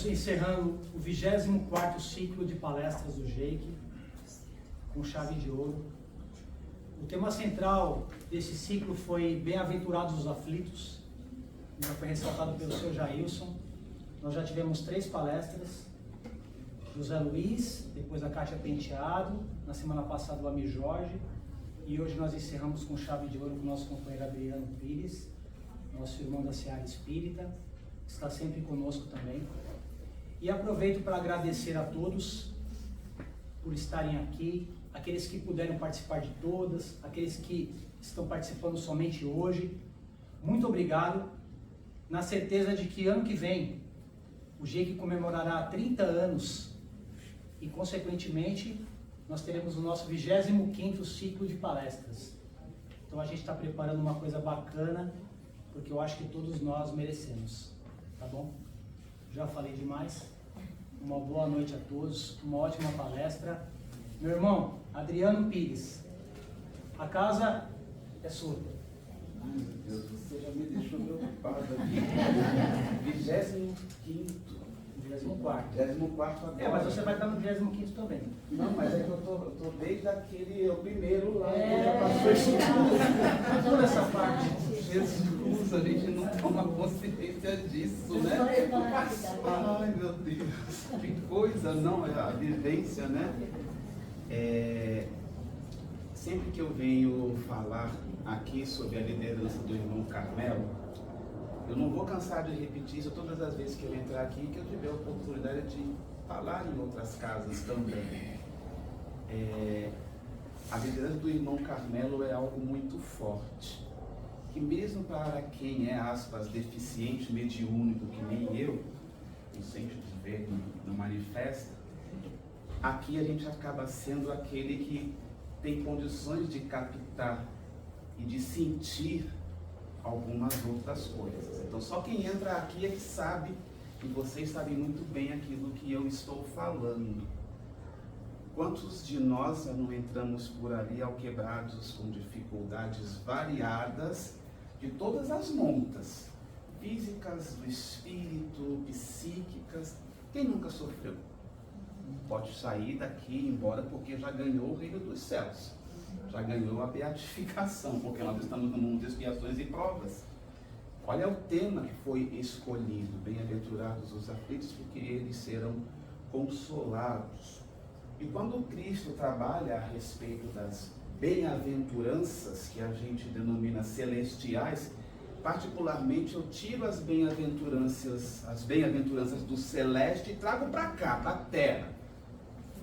Estamos encerrando o 24º ciclo de palestras do JEIC, com chave de ouro. O tema central desse ciclo foi Bem-aventurados os aflitos, já foi ressaltado pelo Sr. Jailson. Nós já tivemos 3 palestras, José Luiz, depois a Kátia Penteado, na semana passada o Ami Jorge, e hoje nós encerramos com chave de ouro com o nosso companheiro Adriano Pires, nosso irmão da Seara Espírita, que está sempre conosco também. E aproveito para agradecer a todos por estarem aqui, aqueles que puderam participar de todas, aqueles que estão participando somente hoje. Muito obrigado, na certeza de que ano que vem o JEIC comemorará 30 anos e, consequentemente, nós teremos o nosso 25º ciclo de palestras. Então a gente está preparando uma coisa bacana, porque eu acho que todos nós merecemos, tá bom? Já falei demais. Uma boa noite a todos, uma ótima palestra. Meu irmão, Adriano Pires, a casa é sua. Ai, meu Deus, você já me deixou preocupado aqui. 25º. 24º agora. Mas você vai estar no 25º também. Não, mas é que eu tô desde aquele, o primeiro lá, já passou isso tudo. Toda essa parte. Jesus, a gente não toma consciência disso, né? Ai, meu Deus, que coisa, não, é a vivência, né? Sempre que eu venho falar aqui sobre a liderança do irmão Carmelo, eu não vou cansar de repetir isso todas as vezes que eu entrar aqui, que eu tiver a oportunidade de falar em outras casas também. A liderança do irmão Carmelo é algo muito forte, que mesmo para quem é, aspas, deficiente, mediúnico, que nem eu, não sente de ver, não manifesta, aqui a gente acaba sendo aquele que tem condições de captar e de sentir algumas outras coisas. Então só quem entra aqui é que sabe, e vocês sabem muito bem aquilo que eu estou falando. Quantos de nós não entramos por ali alquebrados com dificuldades variadas de todas as montas, físicas, do espírito, psíquicas? Quem nunca sofreu? Pode sair daqui e ir embora porque já ganhou o reino dos céus. Já ganhou a beatificação, porque nós estamos no mundo de expiações e provas. Olha o tema que foi escolhido: bem-aventurados os aflitos, porque eles serão consolados. E quando Cristo trabalha a respeito das bem-aventuranças, que a gente denomina celestiais, particularmente eu tiro as bem-aventuranças do celeste e trago para cá, para a terra,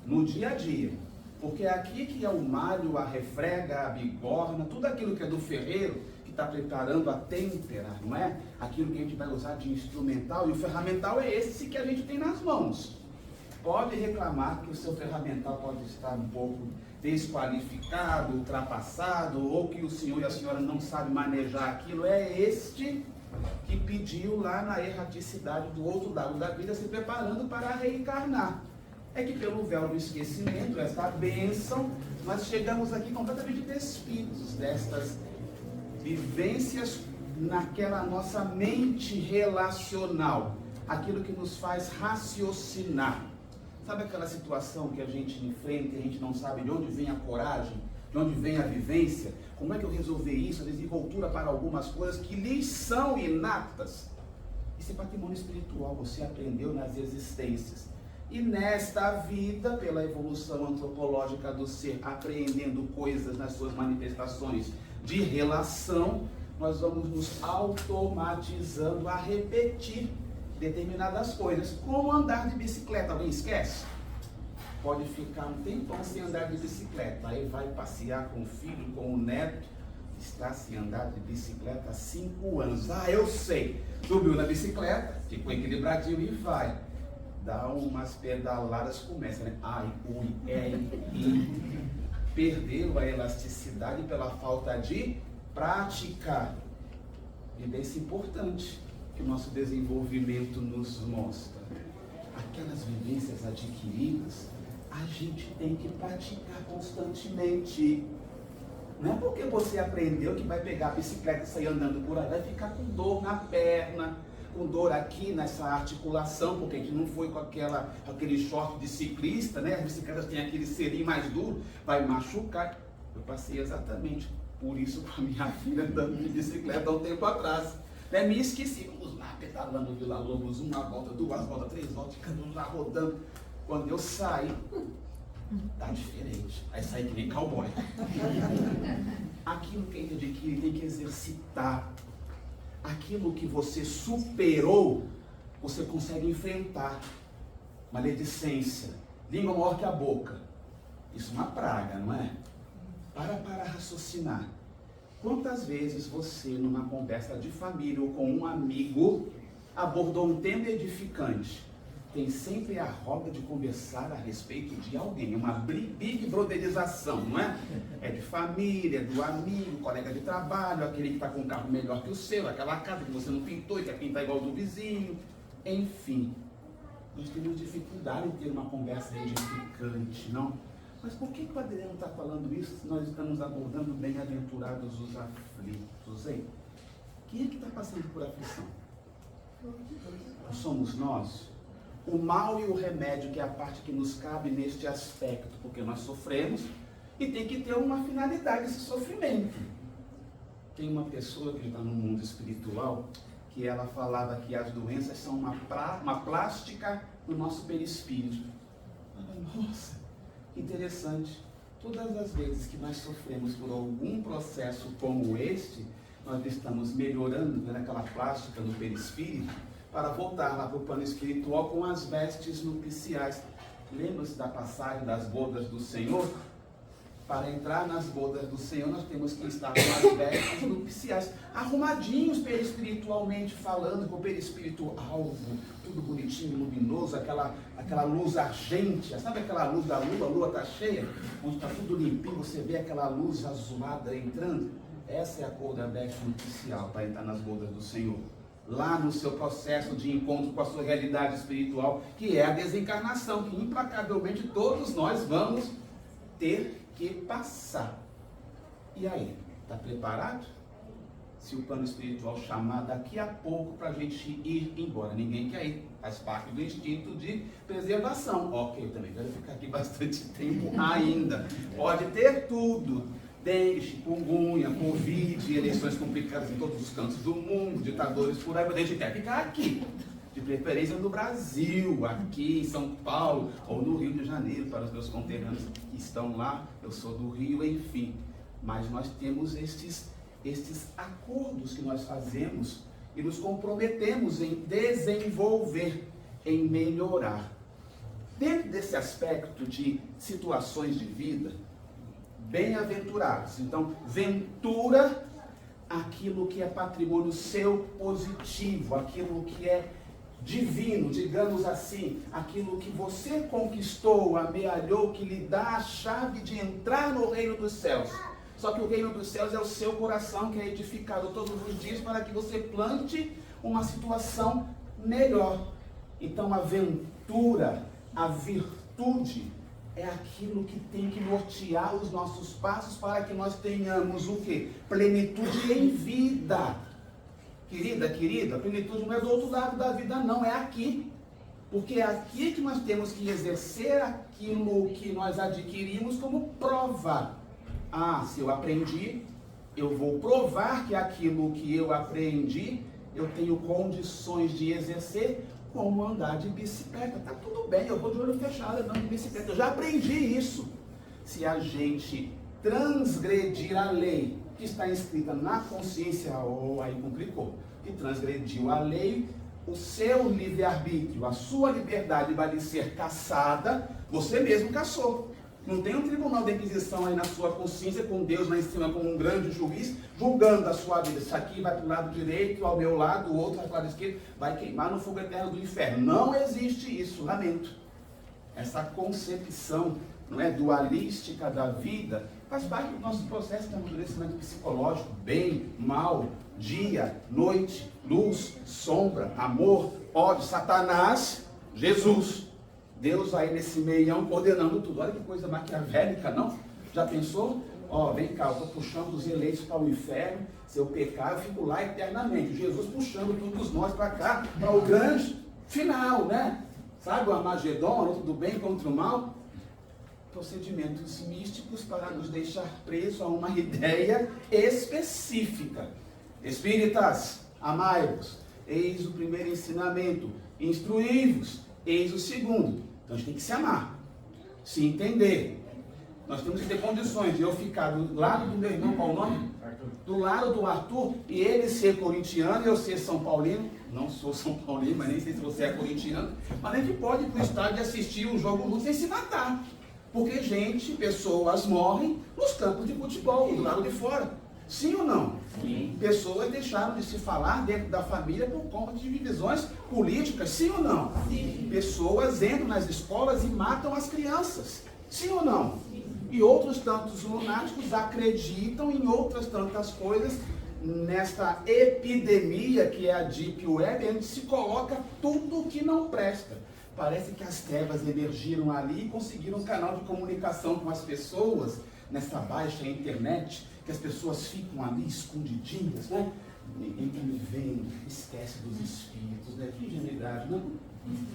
no dia a dia. Porque é aqui que é o malho, a refrega, a bigorna, tudo aquilo que é do ferreiro, que está preparando a têmpera, não é? Aquilo que a gente vai usar de instrumental, e o ferramental é esse que a gente tem nas mãos. Pode reclamar que o seu ferramental pode estar um pouco desqualificado, ultrapassado, ou que o senhor e a senhora não sabem manejar aquilo. É este que pediu lá na erraticidade do outro lado da vida, se preparando para reencarnar. É que pelo véu do esquecimento, esta bênção, nós chegamos aqui completamente despidos destas vivências naquela nossa mente relacional, aquilo que nos faz raciocinar. Sabe aquela situação que a gente enfrenta e a gente não sabe de onde vem a coragem, de onde vem a vivência? Como é que eu resolvi isso? A desenvoltura para algumas coisas que lhes são inatas. Esse patrimônio espiritual você aprendeu nas existências. E nesta vida, pela evolução antropológica do ser, apreendendo coisas nas suas manifestações de relação, nós vamos nos automatizando a repetir determinadas coisas, como andar de bicicleta. Alguém esquece? Pode ficar um tempão sem andar de bicicleta, aí vai passear com o filho, com o neto, está sem andar de bicicleta há 5 anos. Ah, eu sei, subiu na bicicleta, ficou equilibradinho e vai. Dá umas pedaladas, começa, né? Ai, ui, e perdeu a elasticidade pela falta de prática. Vivência importante que o nosso desenvolvimento nos mostra. Aquelas vivências adquiridas, a gente tem que praticar constantemente. Não é porque você aprendeu que vai pegar a bicicleta e sair andando por aí, vai ficar com dor na perna, com dor aqui nessa articulação, porque a gente não foi com aquele short de ciclista, né? As bicicletas têm aquele selim mais duro, vai machucar. Eu passei exatamente por isso com a minha filha andando de bicicleta há um tempo atrás. Né? Me esqueci, vamos lá, pedalando Vila Lobos, uma volta, duas voltas, três voltas, ficando lá rodando. Quando eu saí, tá diferente. Aí saí que nem cowboy. Aquilo que a gente adquire tem que exercitar. Aquilo que você superou, você consegue enfrentar. Maledicência, língua maior que a boca. Isso é uma praga, não é? Para raciocinar. Quantas vezes você, numa conversa de família ou com um amigo, abordou um tema edificante? Tem sempre a roda de conversar a respeito de alguém, uma big brotherização, não é? É de família, do amigo, colega de trabalho, aquele que está com um carro melhor que o seu, aquela casa que você não pintou e quer pintar igual do vizinho. Enfim, nós temos dificuldade em ter uma conversa edificante, não? Mas por que o Adriano está falando isso se nós estamos abordando bem-aventurados os aflitos, hein? Quem é que está passando por aflição? Somos nós. O mal e o remédio, que é a parte que nos cabe neste aspecto, porque nós sofremos e tem que ter uma finalidade esse sofrimento. Tem uma pessoa que está no mundo espiritual que ela falava que as doenças são uma plástica do nosso perispírito. Nossa, que interessante. Todas as vezes que nós sofremos por algum processo como este, nós estamos melhorando naquela plástica do perispírito para voltar lá para o plano espiritual com as vestes nupciais. Lembra-se da passagem das bodas do Senhor? Para entrar nas bodas do Senhor, nós temos que estar com as vestes nupciais, arrumadinhos perispiritualmente falando, com o perispírito alvo, tudo bonitinho, luminoso, aquela luz argêntea, sabe aquela luz da lua? A lua está cheia, onde está tudo limpinho, você vê aquela luz azulada entrando. Essa é a cor da veste nupcial para entrar nas bodas do Senhor. Lá no seu processo de encontro com a sua realidade espiritual, que é a desencarnação, que implacavelmente todos nós vamos ter que passar. E aí, está preparado? Se o plano espiritual chamar daqui a pouco para a gente ir embora, ninguém quer ir, faz parte do instinto de preservação. Ok, eu também quero ficar aqui bastante tempo ainda. Pode ter tudo. Dengue, chikungunya, Covid, eleições complicadas em todos os cantos do mundo, ditadores por aí, mas a gente quer ficar aqui. De preferência no Brasil, aqui em São Paulo, ou no Rio de Janeiro, para os meus conterrâneos que estão lá, eu sou do Rio, enfim. Mas nós temos estes acordos que nós fazemos e nos comprometemos em desenvolver, em melhorar. Dentro desse aspecto de situações de vida, bem-aventurados. Então, ventura aquilo que é patrimônio seu positivo, aquilo que é divino, digamos assim, aquilo que você conquistou, amealhou, que lhe dá a chave de entrar no reino dos céus. Só que o reino dos céus é o seu coração, que é edificado todos os dias para que você plante uma situação melhor. Então, a ventura, a virtude, é aquilo que tem que nortear os nossos passos para que nós tenhamos o quê? Plenitude em vida. Querida, a plenitude não é do outro lado da vida, não, é aqui. Porque é aqui que nós temos que exercer aquilo que nós adquirimos como prova. Ah, se eu aprendi, eu vou provar que aquilo que eu aprendi, eu tenho condições de exercer, como andar de bicicleta. Tá tudo bem, eu vou de olho fechado andando de bicicleta, eu já aprendi isso. Se a gente transgredir a lei que está inscrita na consciência, aí complicou, que transgrediu a lei, o seu livre-arbítrio, a sua liberdade vai lhe ser cassada, você mesmo cassou. Não tem um tribunal de inquisição aí na sua consciência, com Deus lá em cima, como um grande juiz, julgando a sua vida. Isso aqui vai para o lado direito, ao meu lado, o outro vai para o lado esquerdo, vai queimar no fogo eterno do inferno. Não existe isso, lamento. Essa concepção, não é, dualística da vida, faz parte do nosso processo de amadurecimento psicológico. Bem, mal, dia, noite, luz, sombra, amor, ódio, Satanás, Jesus. Deus aí nesse meião coordenando tudo. Olha que coisa maquiavélica, não? Já pensou? Ó, vem cá, eu estou puxando os eleitos para o inferno, se eu pecar, eu fico lá eternamente. Jesus puxando todos nós para cá, para o grande final, né? Sabe, o Armagedon, a luta do bem contra o mal. Procedimentos místicos para nos deixar presos a uma ideia específica. Espíritas, amai-vos, eis o primeiro ensinamento. Instruí-vos, eis o segundo. Então a gente tem que se amar, se entender. Nós temos que ter condições de eu ficar do lado do meu irmão, qual o nome? Arthur. Do lado do Arthur, e ele ser corintiano e eu ser São Paulino. Não sou São Paulino, mas nem sei se você é corintiano. Mas a gente pode ir para o estádio assistir um jogo luto sem se matar. Porque, gente, pessoas morrem nos campos de futebol, do lado de fora. Sim ou não? Sim. Pessoas deixaram de se falar dentro da família por conta de divisões políticas. Sim ou não? Sim. Pessoas entram nas escolas e matam as crianças. Sim ou não? Sim. E outros tantos lunáticos acreditam em outras tantas coisas. Nesta epidemia que é a Deep Web, a gente se coloca tudo que não presta. Parece que as trevas emergiram ali e conseguiram um canal de comunicação com as pessoas, nessa baixa internet, que as pessoas ficam ali escondidinhas, né? Ninguém tá me vendo, esquece dos espíritos, né? Que ingenuidade, não?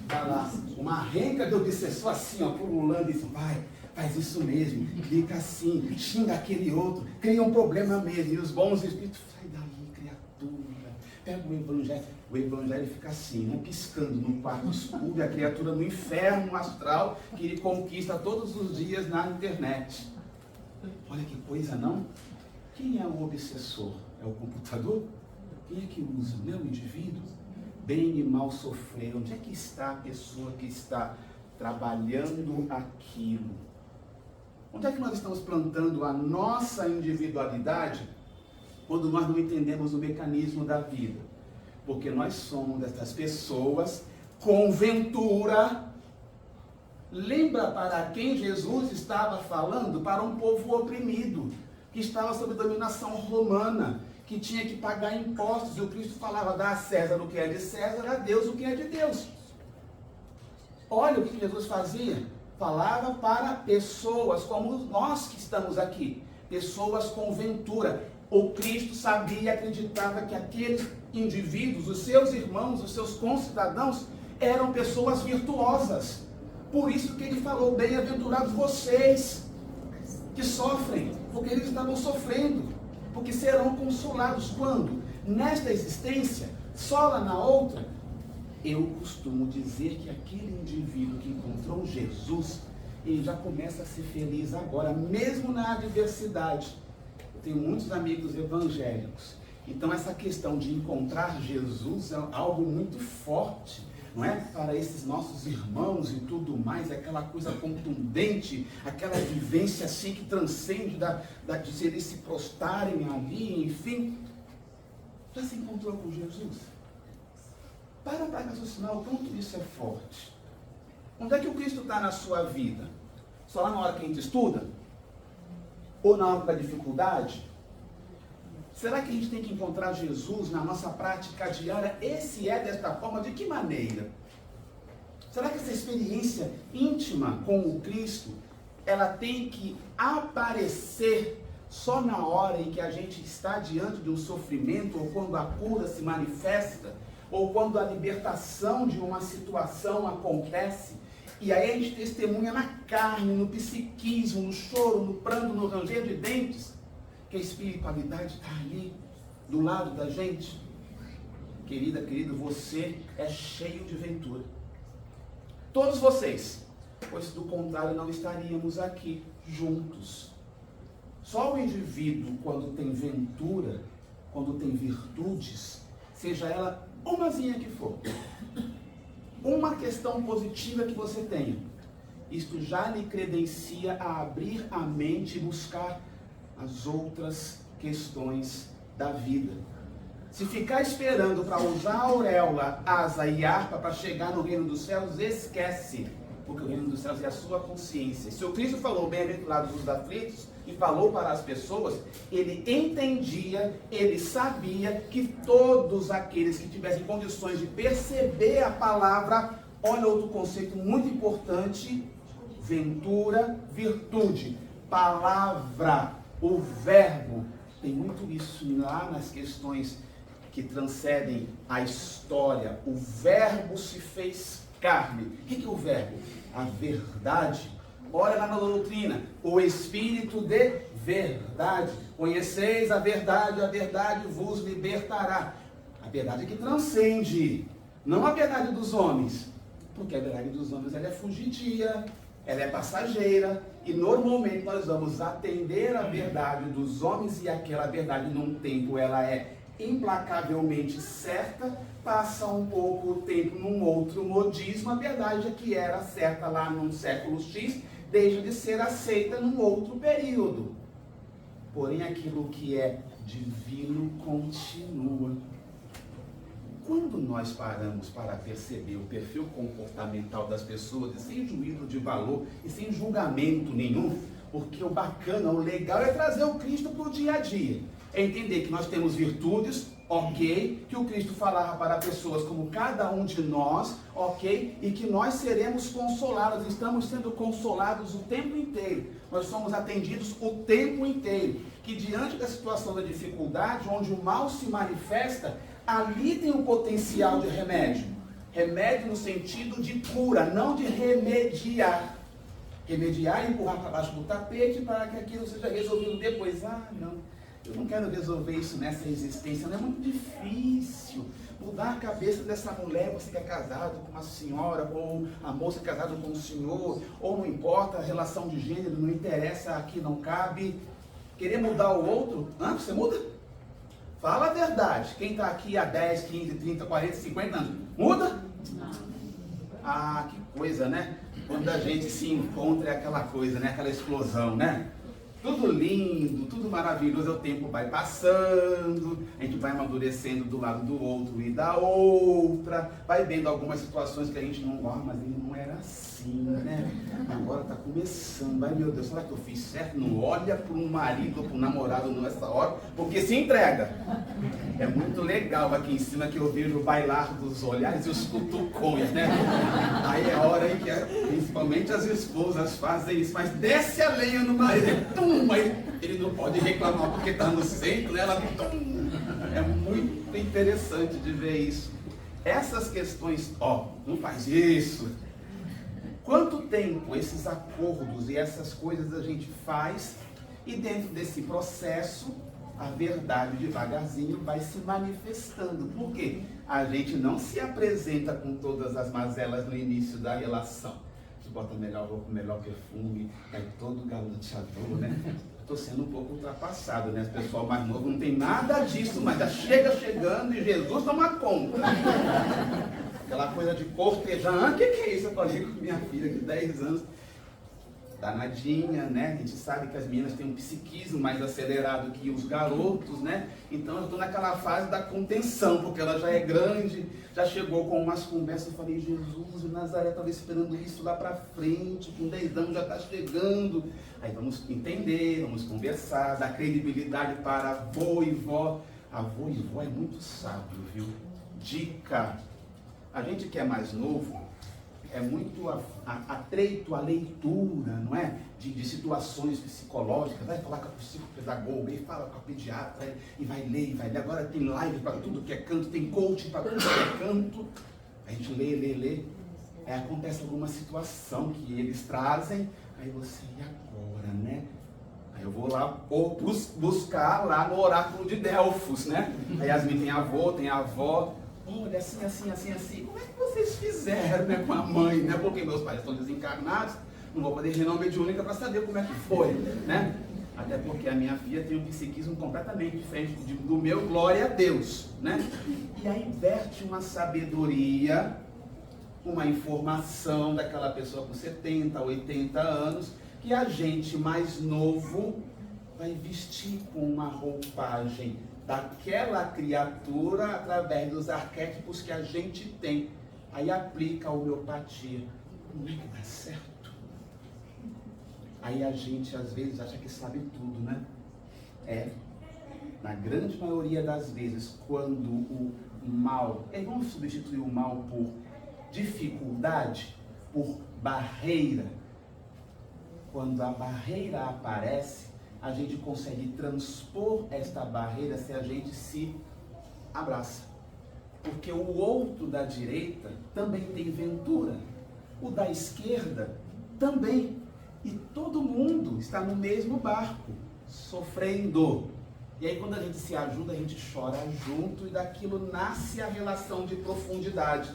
Vai lá, uma renca de obsessor assim, ó, pululando e diz, vai, faz isso mesmo, clica assim, xinga aquele outro, cria um problema mesmo. E os bons espíritos, sai daí, criatura, pega o evangelho fica assim, né, piscando no quarto escuro, e a criatura no inferno astral que ele conquista todos os dias na internet. Olha que coisa, não? Quem é o obsessor? É o computador? Quem é que usa? Não é o indivíduo? Bem e mal sofrer. Onde é que está a pessoa que está trabalhando aquilo? Onde é que nós estamos plantando a nossa individualidade quando nós não entendemos o mecanismo da vida? Porque nós somos dessas pessoas, conventura. Lembra para quem Jesus estava falando? Para um povo oprimido, que estava sob dominação romana, que tinha que pagar impostos. E o Cristo falava, dá a César o que é de César, a Deus o que é de Deus. Olha o que Jesus fazia. Falava para pessoas como nós que estamos aqui. Pessoas com ventura. O Cristo sabia e acreditava que aqueles indivíduos, os seus irmãos, os seus concidadãos, eram pessoas virtuosas. Por isso que ele falou, bem-aventurados vocês que sofrem, porque eles estavam sofrendo, porque serão consolados quando? Nesta existência, só lá na outra. Eu costumo dizer que aquele indivíduo que encontrou Jesus, ele já começa a ser feliz agora, mesmo na adversidade. Eu tenho muitos amigos evangélicos, então essa questão de encontrar Jesus é algo muito forte, não é? Para esses nossos irmãos e tudo mais, aquela coisa contundente, aquela vivência assim que transcende de eles se prostarem ali, enfim. Já se encontrou com Jesus? Para raciocinar o quanto isso é forte. Onde é que o Cristo está na sua vida? Só lá na hora que a gente estuda? Ou na hora da dificuldade? Será que a gente tem que encontrar Jesus na nossa prática diária? Esse é desta forma, de que maneira? Será que essa experiência íntima com o Cristo, ela tem que aparecer só na hora em que a gente está diante de um sofrimento, ou quando a cura se manifesta, ou quando a libertação de uma situação acontece, e aí a gente testemunha na carne, no psiquismo, no choro, no pranto, no ranger de dentes, que a espiritualidade está ali, do lado da gente? Querida, querido, você é cheio de ventura. Todos vocês, pois do contrário não estaríamos aqui juntos. Só o indivíduo, quando tem ventura, quando tem virtudes, seja ela umazinha que for, uma questão positiva que você tenha, isto já lhe credencia a abrir a mente e buscar as outras questões da vida. Se ficar esperando para usar auréola, asa e harpa para chegar no reino dos céus, esquece, porque o reino dos céus é a sua consciência. Se o Cristo falou bem-aventurados os aflitos e falou para as pessoas, ele entendia, ele sabia que todos aqueles que tivessem condições de perceber a palavra, olha outro conceito muito importante, ventura, virtude, palavra. O verbo, tem muito isso lá nas questões que transcendem a história. O verbo se fez carne. O que é o verbo? A verdade. Olha lá na doutrina, o Espírito de verdade. Conheceis a verdade vos libertará. A verdade que transcende, não a verdade dos homens. Porque a verdade dos homens ela é fugidia, ela é passageira. E normalmente nós vamos atender a verdade dos homens e aquela verdade num tempo ela é implacavelmente certa, passa um pouco o tempo num outro modismo, a verdade é que era certa lá num século X, deixa de ser aceita num outro período. Porém, aquilo que é divino continua. Quando nós paramos para perceber o perfil comportamental das pessoas, e sem juízo de valor e sem julgamento nenhum, porque o bacana, o legal é trazer o Cristo para o dia a dia. É entender que nós temos virtudes, ok, que o Cristo falava para pessoas como cada um de nós, ok, e que nós seremos consolados, estamos sendo consolados o tempo inteiro, nós somos atendidos o tempo inteiro, que diante da situação da dificuldade, onde o mal se manifesta, ali tem o potencial de remédio. Remédio no sentido de cura, não de remediar. Remediar e empurrar para baixo do tapete para que aquilo seja resolvido depois. Ah, não, eu não quero resolver isso nessa existência, não é muito difícil. Mudar a cabeça dessa mulher, você que é casado com uma senhora, ou a moça casada com um senhor, ou não importa a relação de gênero, não interessa, aqui não cabe. Querer mudar o outro, você muda? Fala a verdade. Quem está aqui há 10, 15, 30, 40, 50 anos, muda? Ah, que coisa, né? Quando a gente se encontra é aquela coisa, né? Aquela explosão, né? Tudo lindo, tudo maravilhoso, o tempo vai passando, a gente vai amadurecendo do lado do outro e da outra, vai vendo algumas situações que a gente não, mas ele não era assim, né? Agora está começando, ai meu Deus, será que eu fiz certo? Não olha para um marido ou para um namorado nessa hora, porque se entrega. É muito legal aqui em cima que eu vejo o bailar dos olhares e os cutucões, né? Aí é a hora em que principalmente as esposas fazem isso, mas desce a lenha no marido, mas ele não pode reclamar porque está no centro, né? Ela, é muito interessante de ver isso. Essas questões, não faz isso. Quanto tempo esses acordos e essas coisas a gente faz e dentro desse processo a verdade devagarzinho vai se manifestando. Por quê? A gente não se apresenta com todas as mazelas no início da relação. Você bota melhor roupa, melhor perfume, cai todo galanteador, né? Estou sendo um pouco ultrapassado, né? O pessoal mais novo não tem nada disso, mas já chega chegando e Jesus toma conta. Aquela coisa de cortejar, o que é isso? Eu falei com minha filha de 10 anos, danadinha, né? A gente sabe que as meninas têm um psiquismo mais acelerado que os garotos, né? Então eu estou naquela fase da contenção, porque ela já é grande, já chegou com umas conversas, eu falei, Jesus, o Nazaré estava esperando isso lá para frente, com 10 anos já está chegando. Aí vamos entender, vamos conversar, dar credibilidade para avô e vó. Avô e vó é muito sábio, viu? Dica, a gente que é mais novo, é muito atreito à leitura, não é? De situações psicológicas, vai falar com a psicopedagoga, e fala com a pediatra, e vai ler. Agora tem live para tudo que é canto, tem coaching para tudo que é canto. A gente lê. Aí acontece alguma situação que eles trazem, aí você, e agora, né? Aí eu vou lá buscar lá no oráculo de Delfos, né? Aí Yasmin tem avô, tem avó. Olha, assim. Como é que vocês fizeram, né, com a mãe, né? Porque meus pais estão desencarnados, não vou poder ir mediúnica para saber como é que foi, né? Até porque a minha filha tem um psiquismo completamente diferente do meu, glória a Deus, né? E aí verte uma sabedoria, uma informação daquela pessoa com 70, 80 anos, que a gente mais novo vai vestir com uma roupagem daquela criatura através dos arquétipos que a gente tem. Aí aplica a homeopatia. Não é que dá certo? Aí a gente às vezes acha que sabe tudo, né? Na grande maioria das vezes, quando o mal, vamos substituir o mal por dificuldade, por barreira. Quando a barreira aparece, a gente consegue transpor esta barreira se a gente se abraça. Porque o outro da direita também tem ventura, o da esquerda também. E todo mundo está no mesmo barco, sofrendo. E aí quando a gente se ajuda, a gente chora junto e daquilo nasce a relação de profundidade.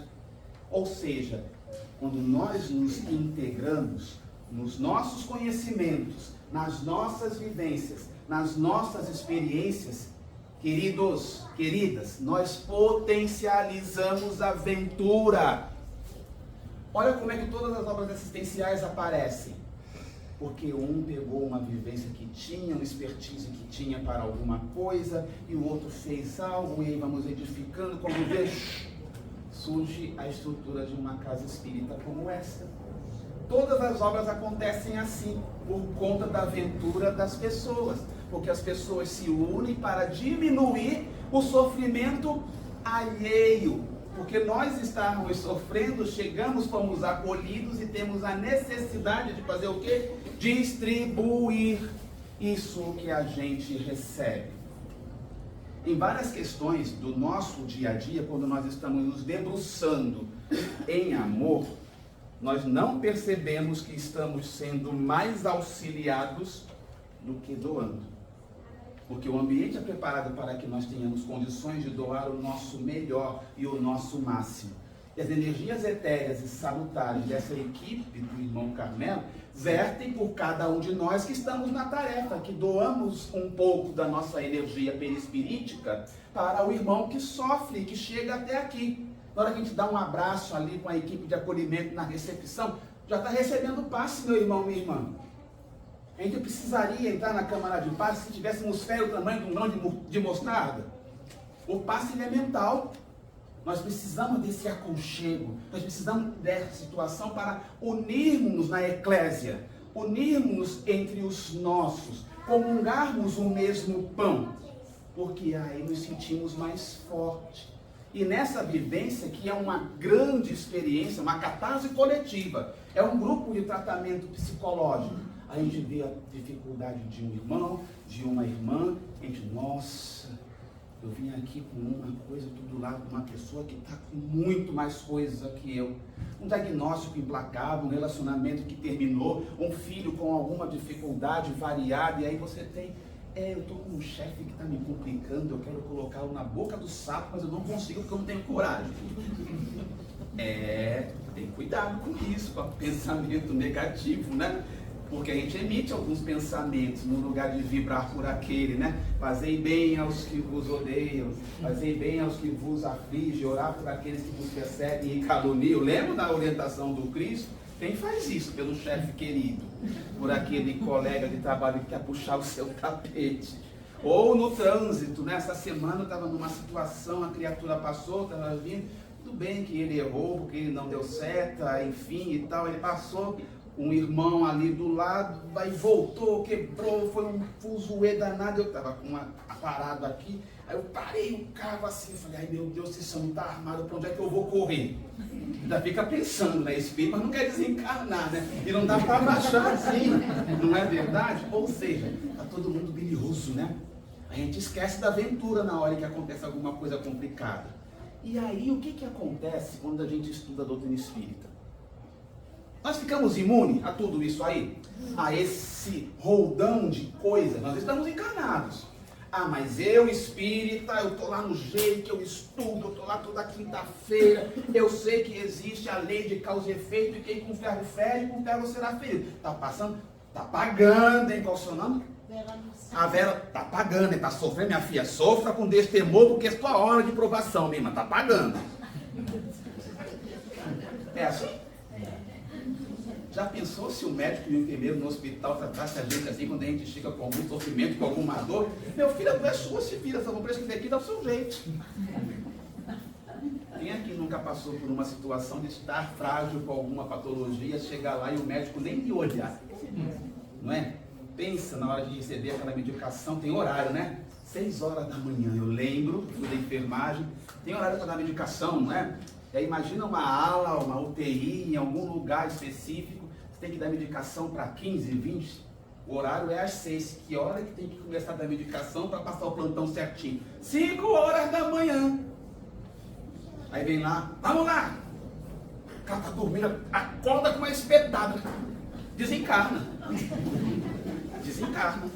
Ou seja, quando nós nos integramos nos nossos conhecimentos, nas nossas vivências, nas nossas experiências, queridos, queridas, nós potencializamos a aventura. Olha como é que todas as obras assistenciais aparecem. Porque um pegou uma vivência que tinha, uma expertise que tinha para alguma coisa, e o outro fez algo, e aí vamos edificando, quando vê, surge a estrutura de uma casa espírita como essa. Todas as obras acontecem assim, por conta da aventura das pessoas, porque as pessoas se unem para diminuir o sofrimento alheio. Porque nós estávamos sofrendo, chegamos, fomos acolhidos e temos a necessidade de fazer o quê? Distribuir isso que a gente recebe. Em várias questões do nosso dia a dia, quando nós estamos nos debruçando em amor, nós não percebemos que estamos sendo mais auxiliados do que doando. Porque o ambiente é preparado para que nós tenhamos condições de doar o nosso melhor e o nosso máximo. E as energias etéreas e salutares dessa equipe do irmão Carmelo vertem por cada um de nós que estamos na tarefa, que doamos um pouco da nossa energia perispirítica para o irmão que sofre, que chega até aqui. Na hora que a gente dá um abraço ali com a equipe de acolhimento na recepção, já está recebendo passe, meu irmão, minha irmã. A gente precisaria entrar na Câmara de Paz se tivéssemos fé o tamanho de um grão de mostarda. O passe é mental. Nós precisamos desse aconchego. Nós precisamos dessa situação para unirmos na eclésia. Unirmos entre os nossos. Comungarmos o mesmo pão. Porque aí nos sentimos mais fortes. E nessa vivência, que é uma grande experiência, uma catarse coletiva, é um grupo de tratamento psicológico. A gente vê a dificuldade de um irmão, de uma irmã, a gente, nossa, eu vim aqui com uma coisa, tudo do lado de uma pessoa que está com muito mais coisas que eu. Um diagnóstico implacável, um relacionamento que terminou, um filho com alguma dificuldade variada, e aí você tem, eu estou com um chefe que está me complicando, eu quero colocá-lo na boca do sapo, mas eu não consigo porque eu não tenho coragem. Tem cuidado com isso, com o pensamento negativo, né? Porque a gente emite alguns pensamentos no lugar de vibrar por aquele, né? Fazei bem aos que vos odeiam, fazei bem aos que vos afligem, orar por aqueles que vos perseguem e caluniam. Lembra da orientação do Cristo? Quem faz isso pelo chefe querido? Por aquele colega de trabalho que quer puxar o seu tapete. Ou no trânsito, né? Essa semana eu estava numa situação, a criatura passou, estava vindo, tudo bem que ele errou, porque ele não deu seta, enfim e tal, ele passou. Um irmão ali do lado, aí voltou, quebrou, foi um fuzuê danado, eu estava parado aqui, aí eu parei o carro assim, falei, ai meu Deus, se isso não está armado, para onde é que eu vou correr? Ainda fica pensando, né, espírito, mas não quer desencarnar, né? E não dá para baixar assim, não é verdade? Ou seja, está todo mundo bilioso, né? A gente esquece da aventura na hora que acontece alguma coisa complicada. E aí, o que acontece quando a gente estuda a doutrina espírita? Nós ficamos imunes a tudo isso aí? A esse roldão de coisas? Nós estamos encarnados. Ah, mas eu, espírita, eu estou lá no jeito, eu estudo, eu estou lá toda quinta-feira, eu sei que existe a lei de causa e efeito, e quem com ferro fere, com ferro será ferido. Está passando, está pagando, hein? Qual o seu nome? A Vera está pagando, está sofrendo, minha filha, sofra com destemor, porque é sua hora de provação, minha irmã, está pagando. É assim? Já pensou se o médico e o enfermeiro no hospital tratassem a gente assim, quando a gente chega com algum sofrimento, com alguma dor? Meu filho, não é sua, se vira, só vou prescrever aqui, dá o seu jeito. Quem aqui nunca passou por uma situação de estar frágil com alguma patologia, chegar lá e o médico nem lhe olhar? Não é? Pensa na hora de receber aquela medicação, tem horário, né? 6 horas da manhã, eu lembro, fui da enfermagem, tem horário para dar medicação, não é? E aí imagina uma ala, uma UTI, em algum lugar específico, você tem que dar medicação para 15, 20, O horário é às 6. Que hora que tem que começar a dar medicação para passar o plantão certinho? 5 horas da manhã. Aí vem lá, vamos lá. O cara tá dormindo, acorda com uma espetada. Desencarna. Desencarna.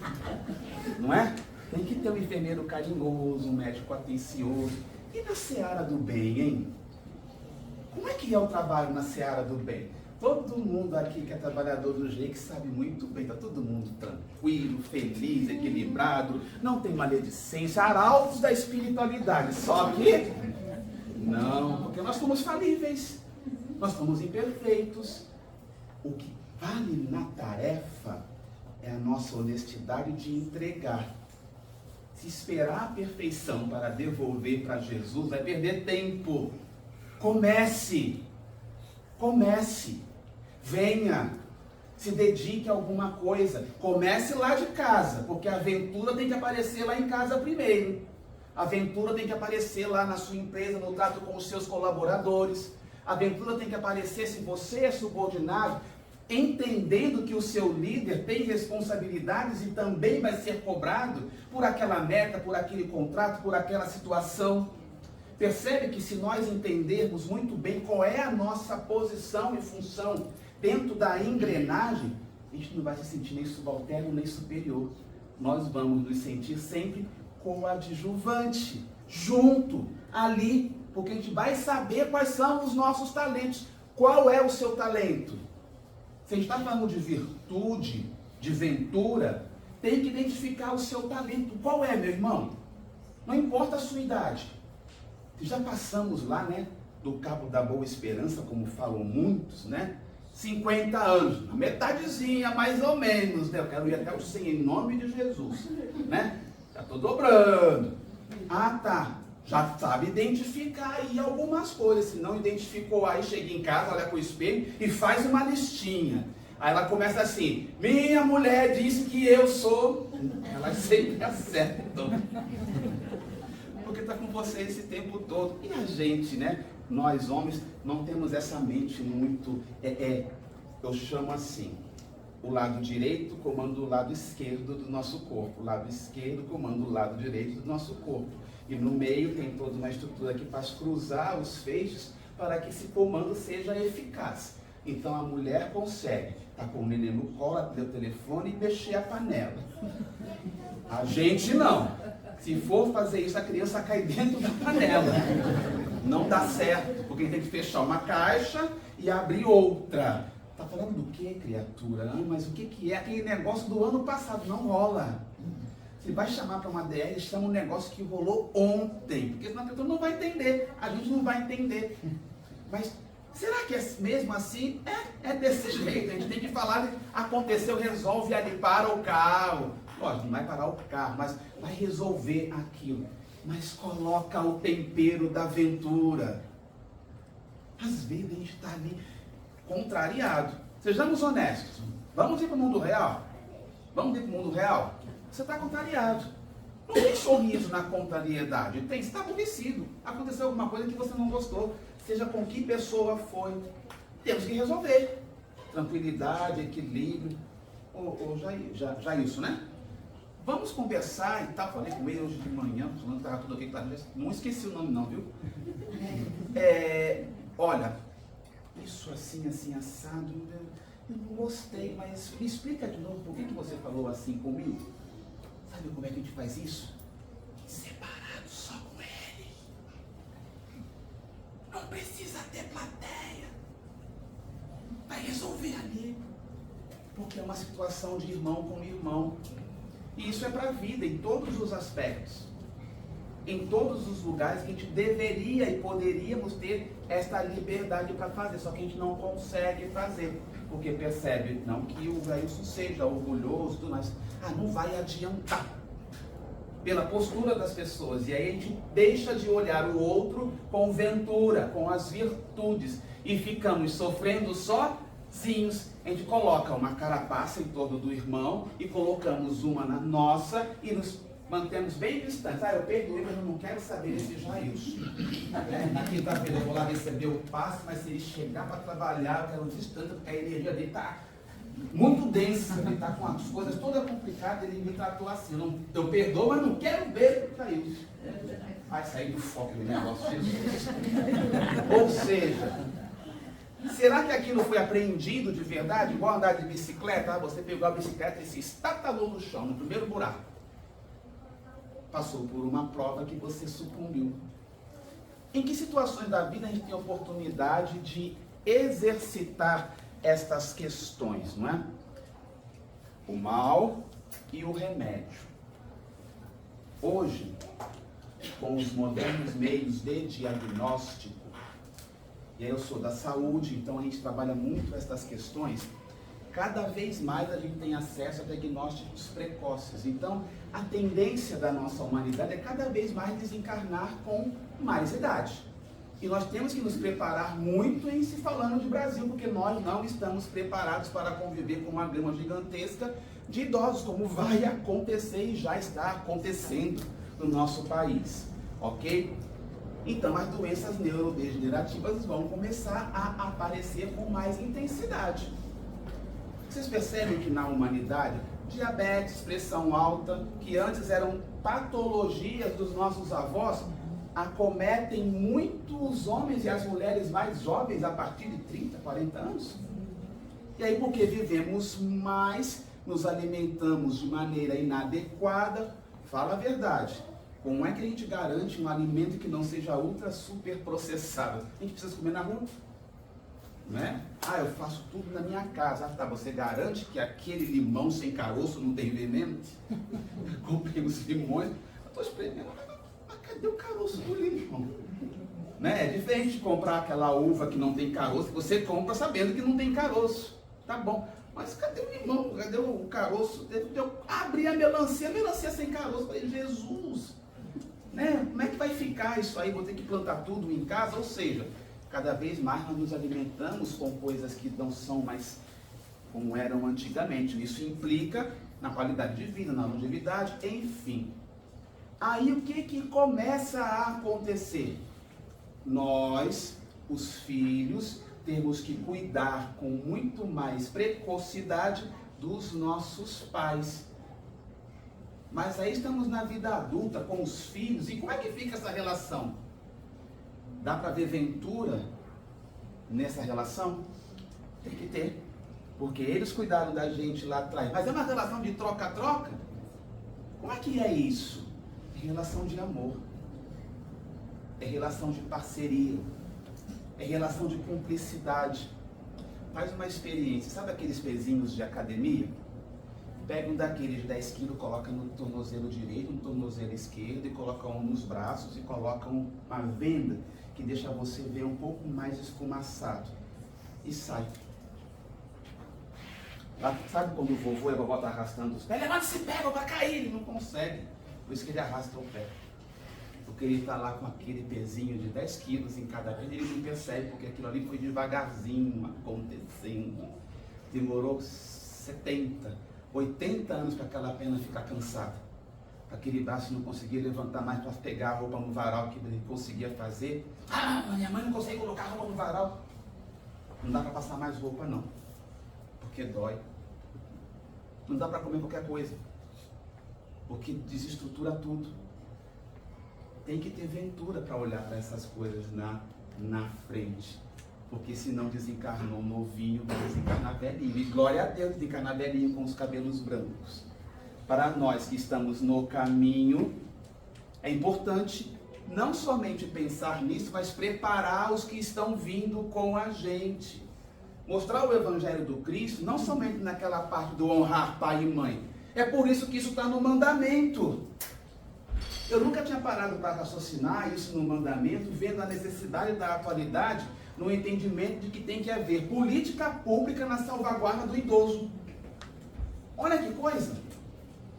Não é? Tem que ter um enfermeiro carinhoso, um médico atencioso. E na seara do bem, hein? Como é que é o trabalho na seara do bem? Todo mundo aqui que é trabalhador do jeito sabe muito bem, está todo mundo tranquilo, feliz, equilibrado, não tem maledicência, arautos da espiritualidade. Só que, não, porque nós somos falíveis, nós somos imperfeitos. O que vale na tarefa é a nossa honestidade de entregar. Se esperar a perfeição para devolver para Jesus, vai perder tempo. Comece. Venha, se dedique a alguma coisa, comece lá de casa, porque a aventura tem que aparecer lá em casa primeiro. A aventura tem que aparecer lá na sua empresa, no trato com os seus colaboradores. A aventura tem que aparecer se você é subordinado, entendendo que o seu líder tem responsabilidades e também vai ser cobrado por aquela meta, por aquele contrato, por aquela situação. Percebe que se nós entendermos muito bem qual é a nossa posição e função dentro da engrenagem, a gente não vai se sentir nem subalterno nem superior. Nós vamos nos sentir sempre coadjuvante, junto, ali, porque a gente vai saber quais são os nossos talentos. Qual é o seu talento? Se a gente está falando de virtude, de ventura, tem que identificar o seu talento. Qual é, meu irmão? Não importa a sua idade. Já passamos lá, né, do Cabo da Boa Esperança, como falam muitos, né? 50 anos, na metadezinha, mais ou menos, né? Eu quero ir até os 100, em nome de Jesus, né? Já estou dobrando. Ah, tá. Já sabe identificar aí algumas coisas. Se não identificou, aí chega em casa, olha pro espelho e faz uma listinha. Aí ela começa assim, minha mulher disse que eu sou... Ela sempre acerta, então. Porque está com você esse tempo todo. E a gente, né? Nós homens não temos essa mente muito, eu chamo assim, o lado direito comanda o lado esquerdo do nosso corpo, o lado esquerdo comanda o lado direito do nosso corpo. E no meio tem toda uma estrutura que faz cruzar os feixes para que esse comando seja eficaz. Então a mulher consegue estar com o neném no colo, atender o telefone e mexer a panela. A gente não. Se for fazer isso, a criança cai dentro da panela. Não dá certo, porque tem que fechar uma caixa e abrir outra. Tá falando do que, criatura? Ah, mas o que é aquele negócio do ano passado? Não rola. Você vai chamar para uma DR, chama um negócio que rolou ontem. Porque senão a criatura não vai entender. A gente não vai entender. Mas será que é mesmo assim? É desse jeito. A gente tem que falar, aconteceu, resolve ali, para o carro. Lógico, não vai parar o carro, mas vai resolver aquilo. Mas coloca o tempero da aventura. Às vezes a gente está ali contrariado. Sejamos honestos. Vamos ir para o mundo real? Vamos ir para o mundo real? Você está contrariado. Não tem sorriso na contrariedade. Tem, você está aborrecido. Aconteceu alguma coisa que você não gostou. Seja com que pessoa foi. Temos que resolver. Tranquilidade, equilíbrio. Já isso, né? Vamos conversar e tal. Falei com ele hoje de manhã, falando que estava tudo aqui. Não esqueci o nome não, viu? Olha, isso assim, assado, eu não gostei, mas me explica de novo por que você falou assim comigo. Sabe como é que a gente faz isso? Separado só com ele. Não precisa ter plateia. Vai resolver ali. Porque é uma situação de irmão com irmão. E isso é para a vida, em todos os aspectos. Em todos os lugares que a gente deveria e poderíamos ter esta liberdade para fazer, só que a gente não consegue fazer. Porque percebe, não que o Gailson seja orgulhoso, tudo mais. Não vai adiantar. Pela postura das pessoas. E aí a gente deixa de olhar o outro com ventura, com as virtudes. E ficamos sofrendo sozinhos. A gente coloca uma carapaça em torno do irmão e colocamos uma na nossa e nos mantemos bem distantes. Eu perdoei, mas eu não quero saber desse Jailson. Na quinta-feira eu vou lá receber o passe, mas se ele chegar para trabalhar, eu quero distância, porque a energia dele está muito densa, ele está com as coisas todas complicadas, ele me tratou assim, eu perdoo, mas não quero ver o Thaís. Vai sair do foco do negócio, Jesus. Ou seja, será que aquilo foi apreendido de verdade? Igual andar de bicicleta, você pegou a bicicleta e se estatalou no chão, no primeiro buraco. Passou por uma prova que você sucumbiu. Em que situações da vida a gente tem a oportunidade de exercitar estas questões, não é? O mal e o remédio. Hoje, com os modernos meios de diagnóstico, e aí eu sou da saúde, então a gente trabalha muito essas questões, cada vez mais a gente tem acesso a diagnósticos precoces. Então, a tendência da nossa humanidade é cada vez mais desencarnar com mais idade. E nós temos que nos preparar muito em se falando de Brasil, porque nós não estamos preparados para conviver com uma gama gigantesca de idosos, como vai acontecer e já está acontecendo no nosso país, ok? Então as doenças neurodegenerativas vão começar a aparecer com mais intensidade. Vocês percebem que na humanidade, diabetes, pressão alta, que antes eram patologias dos nossos avós, acometem muitos homens e as mulheres mais jovens a partir de 30, 40 anos. E aí, porque vivemos mais, nos alimentamos de maneira inadequada, fala a verdade. Como é que a gente garante um alimento que não seja ultra super processado? A gente precisa comer na rua, não é? Ah, eu faço tudo na minha casa. Ah, tá, você garante que aquele limão sem caroço não tem veneno? Comprei os limões, eu estou espremendo. Cadê o caroço do limão? Né? É diferente de comprar aquela uva que não tem caroço, você compra sabendo que não tem caroço. Tá bom, mas cadê o limão? Cadê o caroço? Eu abri a melancia sem caroço. Falei, Jesus, né? Como é que vai ficar isso aí? Vou ter que plantar tudo em casa? Ou seja, cada vez mais nós nos alimentamos com coisas que não são mais como eram antigamente. Isso implica na qualidade de vida, na longevidade, enfim. Aí o que começa a acontecer? Nós, os filhos, temos que cuidar com muito mais precocidade dos nossos pais. Mas aí estamos na vida adulta com os filhos, e como é que fica essa relação? Dá para ver ventura nessa relação? Tem que ter, porque eles cuidaram da gente lá atrás. Mas é uma relação de troca-troca? Como é que é isso? É relação de amor, é relação de parceria, é relação de cumplicidade. Faz uma experiência, sabe aqueles pezinhos de academia? Pega um daqueles de 10 quilos, coloca no tornozelo direito, no tornozelo esquerdo, e coloca um nos braços, e coloca uma venda que deixa você ver um pouco mais esfumaçado, e sai. Sabe quando o vovô e a vovó estão arrastando os pés? Levanta esse pé, vai cair, ele não consegue. Por isso que ele arrasta o pé. Porque ele está lá com aquele pezinho de 10 quilos em cada vez, ele não percebe, porque aquilo ali foi devagarzinho acontecendo. Demorou 70, 80 anos para aquela perna ficar cansada. Aquele braço não conseguia levantar mais para pegar a roupa no varal que ele conseguia fazer. Ah, minha mãe não consegue colocar a roupa no varal. Não dá para passar mais roupa não, porque dói. Não dá para comer qualquer coisa, porque desestrutura tudo. Tem que ter ventura para olhar para essas coisas na frente, porque senão desencarnou novinho, vai desencarnar velhinho. E glória a Deus, desencarnar velhinho com os cabelos brancos. Para nós que estamos no caminho, é importante não somente pensar nisso, mas preparar os que estão vindo com a gente. Mostrar o Evangelho do Cristo, não somente naquela parte do honrar pai e mãe. É por isso que isso está no mandamento. Eu nunca tinha parado para raciocinar isso no mandamento, vendo a necessidade da atualidade, no entendimento de que tem que haver política pública na salvaguarda do idoso. Olha que coisa!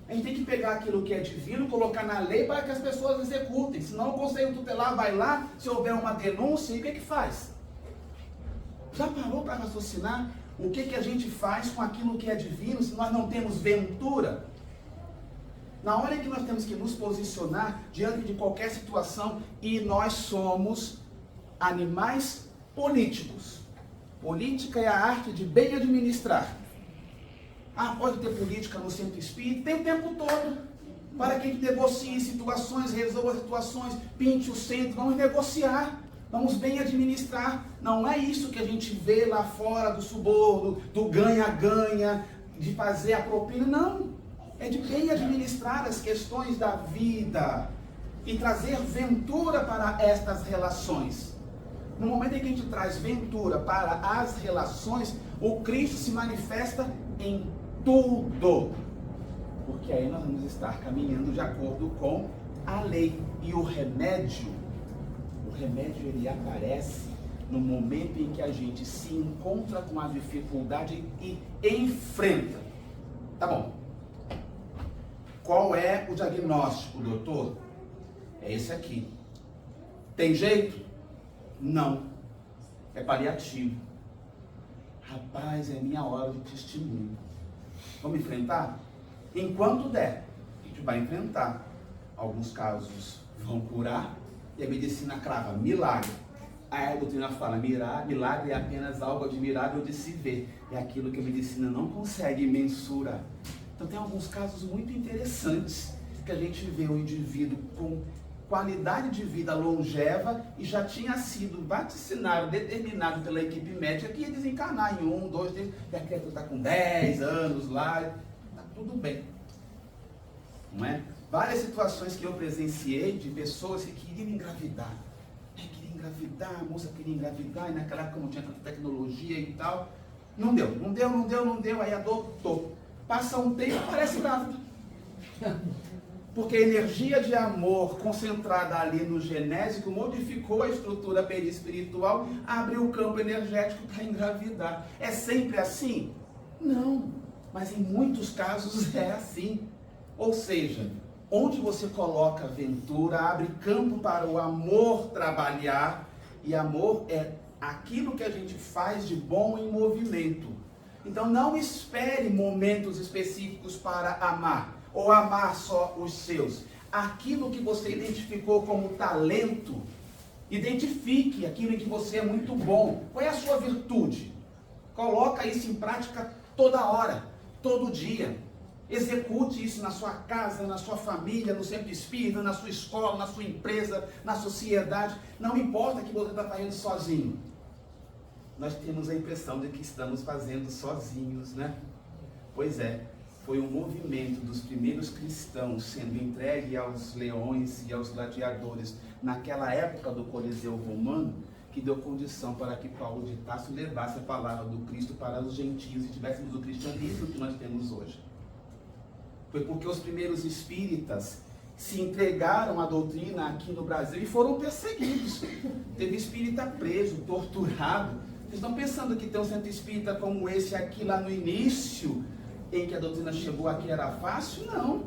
A gente tem que pegar aquilo que é divino, colocar na lei para que as pessoas executem. Senão o Conselho Tutelar vai lá, se houver uma denúncia, e o que faz? Já parou para raciocinar o que a gente faz com aquilo que é divino se nós não temos ventura? Na hora em que nós temos que nos posicionar diante de qualquer situação, e nós somos animais políticos. Política é a arte de bem administrar. Ah, pode ter política no centro espírita? Tem o tempo todo. Para que a gente negocie situações, resolva situações, pinte o centro, vamos negociar. Vamos bem administrar. Não é isso que a gente vê lá fora do suborno, do ganha-ganha, de fazer a propina. Não. É de bem administrar as questões da vida e trazer ventura para estas relações. No momento em que a gente traz ventura para as relações, o Cristo se manifesta em tudo. Porque aí nós vamos estar caminhando de acordo com a lei. E o remédio ele aparece no momento em que a gente se encontra com a dificuldade e enfrenta. Tá bom. Qual é o diagnóstico, doutor? É esse aqui. Tem jeito? Não. É paliativo. Rapaz, é minha hora de testemunho. Vamos enfrentar? Enquanto der, a gente vai enfrentar. Alguns casos vão curar e a medicina crava milagre. Aí a doutrina fala, milagre é apenas algo admirável de se ver. É aquilo que a medicina não consegue mensurar. Então tem alguns casos muito interessantes que a gente vê um indivíduo com qualidade de vida longeva e já tinha sido vaticinado, determinado pela equipe médica que ia desencarnar em 1, 2, 3, e a criatura está com 10 anos lá, está tudo bem. Não é? Várias situações que eu presenciei de pessoas que queriam engravidar. A moça queria engravidar, e naquela época não tinha tanta tecnologia e tal. Não deu, aí adotou. Passa um tempo, parece grávida. Porque a energia de amor concentrada ali no genésico modificou a estrutura perispiritual, abriu o campo energético para engravidar. É sempre assim? Não, mas em muitos casos é assim. Ou seja, onde você coloca aventura, abre campo para o amor trabalhar, e amor é aquilo que a gente faz de bom em movimento. Então não espere momentos específicos para amar, ou amar só os seus. Aquilo que você identificou como talento, identifique aquilo em que você é muito bom. Qual é a sua virtude? Coloca isso em prática toda hora, todo dia. Execute isso na sua casa, na sua família, no centro espírita, na sua escola, na sua empresa, na sociedade. Não importa que você está fazendo sozinho. Nós temos a impressão de que estamos fazendo sozinhos, né? Pois é, foi um movimento dos primeiros cristãos sendo entregue aos leões e aos gladiadores naquela época do Coliseu Romano, que deu condição para que Paulo de Tarso levasse a palavra do Cristo para os gentios e tivéssemos o cristianismo que nós temos hoje. Foi porque os primeiros espíritas se entregaram à doutrina aqui no Brasil e foram perseguidos. Teve espírita preso, torturado. Vocês estão pensando que ter um centro espírita como esse aqui lá no início, em que a doutrina chegou aqui, era fácil? Não.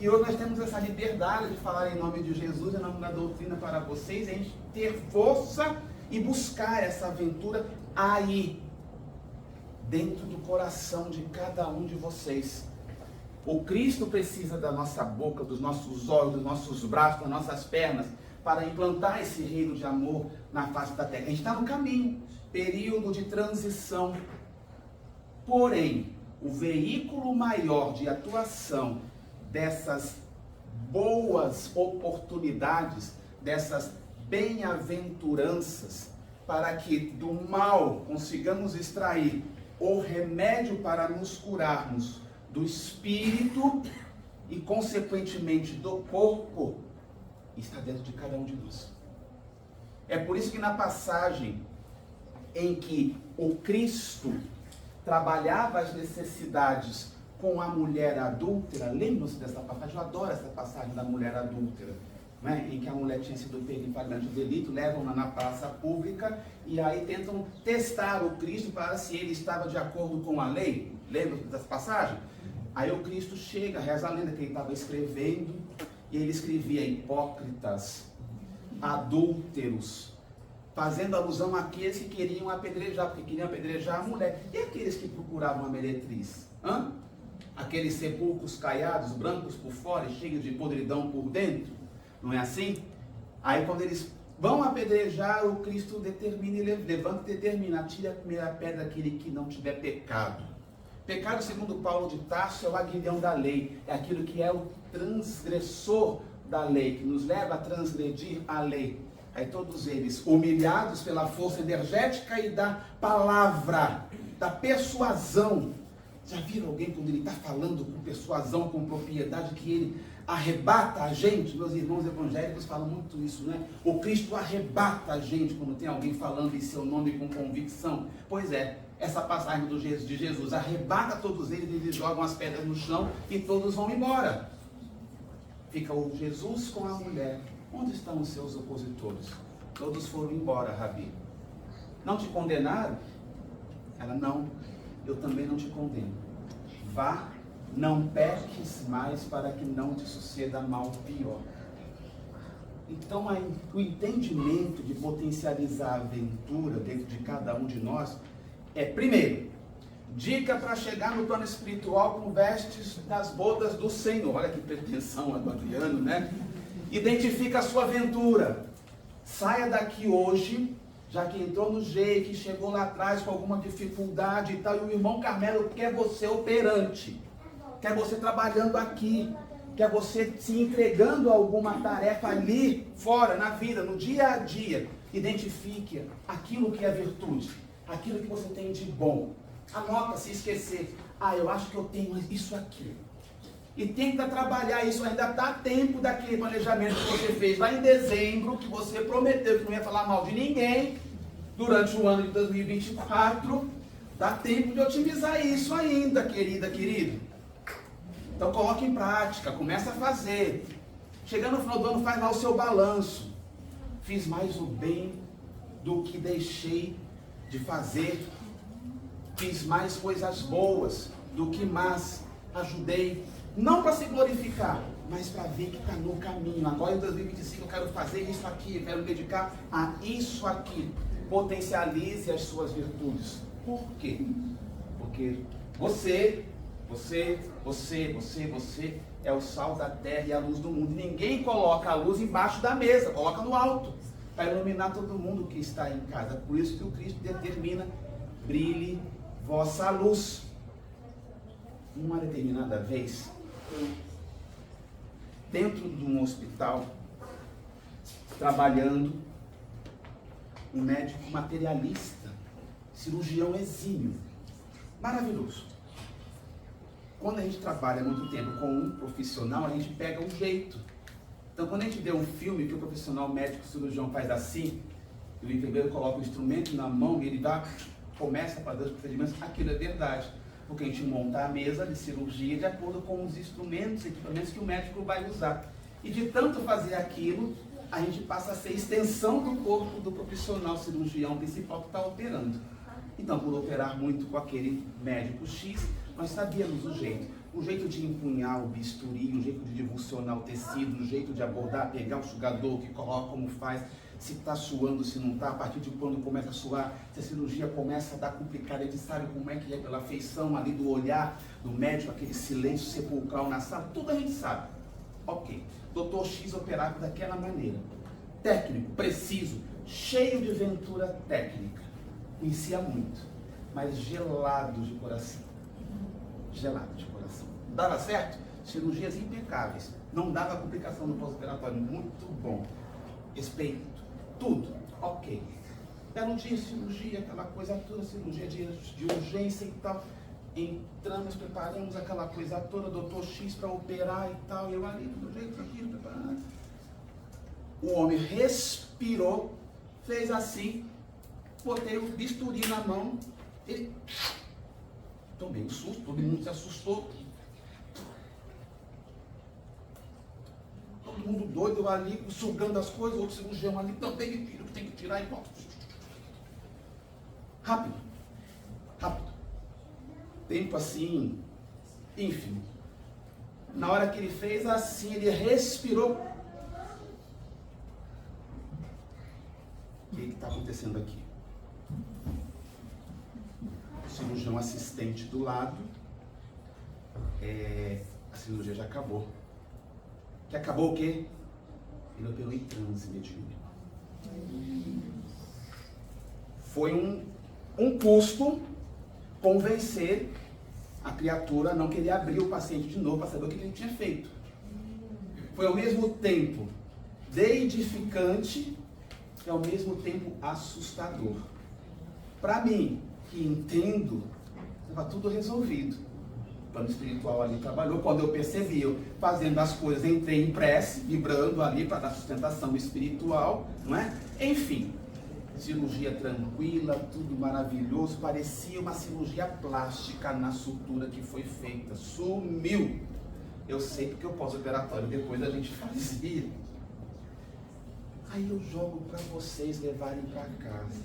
E hoje nós temos essa liberdade de falar em nome de Jesus, em nome da doutrina para vocês, a gente ter força e buscar essa aventura aí, dentro do coração de cada um de vocês. O Cristo precisa da nossa boca, dos nossos olhos, dos nossos braços, das nossas pernas, para implantar esse reino de amor na face da terra. A gente está no caminho, período de transição. Porém, o veículo maior de atuação dessas boas oportunidades, dessas bem-aventuranças, para que do mal consigamos extrair o remédio para nos curarmos do espírito e, consequentemente, do corpo, está dentro de cada um de nós. É por isso que na passagem em que o Cristo trabalhava as necessidades com a mulher adúltera, lembram-se dessa passagem? Eu adoro essa passagem da mulher adúltera, né? Em que a mulher tinha sido pega em flagrante delito, levam-na na praça pública e aí tentam testar o Cristo para se ele estava de acordo com a lei. Lembram-se dessa passagem? Aí o Cristo chega, reza a lenda que ele estava escrevendo, e ele escrevia hipócritas, adúlteros, fazendo alusão àqueles que queriam apedrejar, porque queriam apedrejar a mulher. E aqueles que procuravam a meretriz? Aqueles sepulcros caiados, brancos por fora e cheios de podridão por dentro? Não é assim? Aí quando eles vão apedrejar, o Cristo determina, levanta e determina, atire a primeira pedra aquele que não tiver pecado. Pecado, segundo Paulo de Tarso, é o aguilhão da lei. É aquilo que é o transgressor da lei, que nos leva a transgredir a lei. Aí todos eles, humilhados pela força energética e da palavra, da persuasão. Já viram alguém quando ele está falando com persuasão, com propriedade, que ele arrebata a gente? Meus irmãos evangélicos falam muito isso, né? O Cristo arrebata a gente quando tem alguém falando em seu nome com convicção. Pois é, essa passagem de Jesus arrebata todos eles jogam as pedras no chão e todos vão embora. Fica o Jesus com a mulher. Onde estão os seus opositores? Todos foram embora, Rabi. Não te condenaram? Ela, não, eu também não te condeno. Vá, não peques mais para que não te suceda mal pior. Então, o entendimento de potencializar a aventura dentro de cada um de nós é, primeiro, dica para chegar no plano espiritual com vestes das bodas do Senhor. Olha que pretensão do Adriano, né? Identifica a sua aventura. Saia daqui hoje, já que entrou no jeito, chegou lá atrás com alguma dificuldade e tal, e o irmão Carmelo quer você operante, quer você trabalhando aqui, quer você se entregando a alguma tarefa ali, fora, na vida, no dia a dia. Identifique aquilo que é virtude, aquilo que você tem de bom. Anota, se esquecer. Eu acho que eu tenho isso aqui. E tenta trabalhar isso, ainda está tempo daquele planejamento que você fez lá em dezembro, que você prometeu que não ia falar mal de ninguém, durante o ano de 2024, dá tempo de otimizar isso ainda, querida, querido. Então coloque em prática, começa a fazer. Chegando no final do ano, faz lá o seu balanço. Fiz mais o bem do que deixei de fazer. Fiz mais coisas boas do que más. Ajudei. Não para se glorificar, mas para ver que está no caminho. Agora em 2025 eu quero fazer isso aqui, eu quero me dedicar a isso aqui. Potencialize as suas virtudes. Por quê? Porque você é o sal da terra e a luz do mundo. Ninguém coloca a luz embaixo da mesa, coloca no alto, para iluminar todo mundo que está em casa. Por isso que o Cristo determina, brilhe vossa luz. Uma determinada vez, dentro de um hospital, trabalhando, um médico materialista, cirurgião exímio, maravilhoso. Quando a gente trabalha muito tempo com um profissional, a gente pega um jeito. Então, quando a gente vê um filme que o profissional médico cirurgião faz assim, e o enfermeiro coloca o instrumento na mão e ele começa a fazer os procedimentos, aquilo é verdade. Porque a gente monta a mesa de cirurgia de acordo com os instrumentos e equipamentos que o médico vai usar. E de tanto fazer aquilo, a gente passa a ser extensão do corpo do profissional cirurgião principal que está operando. Então, por operar muito com aquele médico X, nós sabíamos o jeito de empunhar o bisturi, o jeito de divulsionar o tecido, o jeito de abordar, pegar o sugador, que coloca, como faz, se está suando, se não está, a partir de quando começa a suar, se a cirurgia começa a dar complicada, a gente sabe como é que é pela feição ali do olhar do médico, aquele silêncio sepulcral na sala, tudo a gente sabe. Ok, Dr. X operava daquela maneira, técnico, preciso, cheio de ventura técnica, conhecia muito, mas gelado de coração. Gelado de coração. Dava certo? Cirurgias impecáveis. Não dava complicação no pós-operatório. Muito bom. Respeito. Tudo. Ok. Belo dia, cirurgia, aquela coisa toda, cirurgia de urgência e tal. Entramos, preparamos aquela coisa toda, doutor X para operar e tal. E eu ali, do jeito aqui, preparado. O homem respirou, fez assim, botei o bisturi na mão, ele... Tomei um susto, todo mundo se assustou. Todo mundo doido ali, sugando as coisas, outro cirurgião ali, também me tira, tem que tirar e volta. Rápido, rápido. Tempo assim, ínfimo. Na hora que ele fez assim, ele respirou. O que está acontecendo aqui? Cirurgião assistente do lado, a cirurgia já acabou. Que acabou o quê? Ele operou em transe mediúnico. Foi um custo convencer A criatura não queria abrir o paciente de novo para saber o que ele tinha feito. Foi ao mesmo tempo edificante e ao mesmo tempo assustador. Para mim, que entendo, estava tudo resolvido. O plano espiritual ali trabalhou. Quando eu percebi, eu fazendo as coisas, entrei em prece, vibrando ali para dar sustentação espiritual, não é? Enfim, cirurgia tranquila, tudo maravilhoso, parecia uma cirurgia plástica na sutura que foi feita. Sumiu. Eu sei porque o pós-operatório depois a gente fazia. Aí eu jogo para vocês levarem para casa.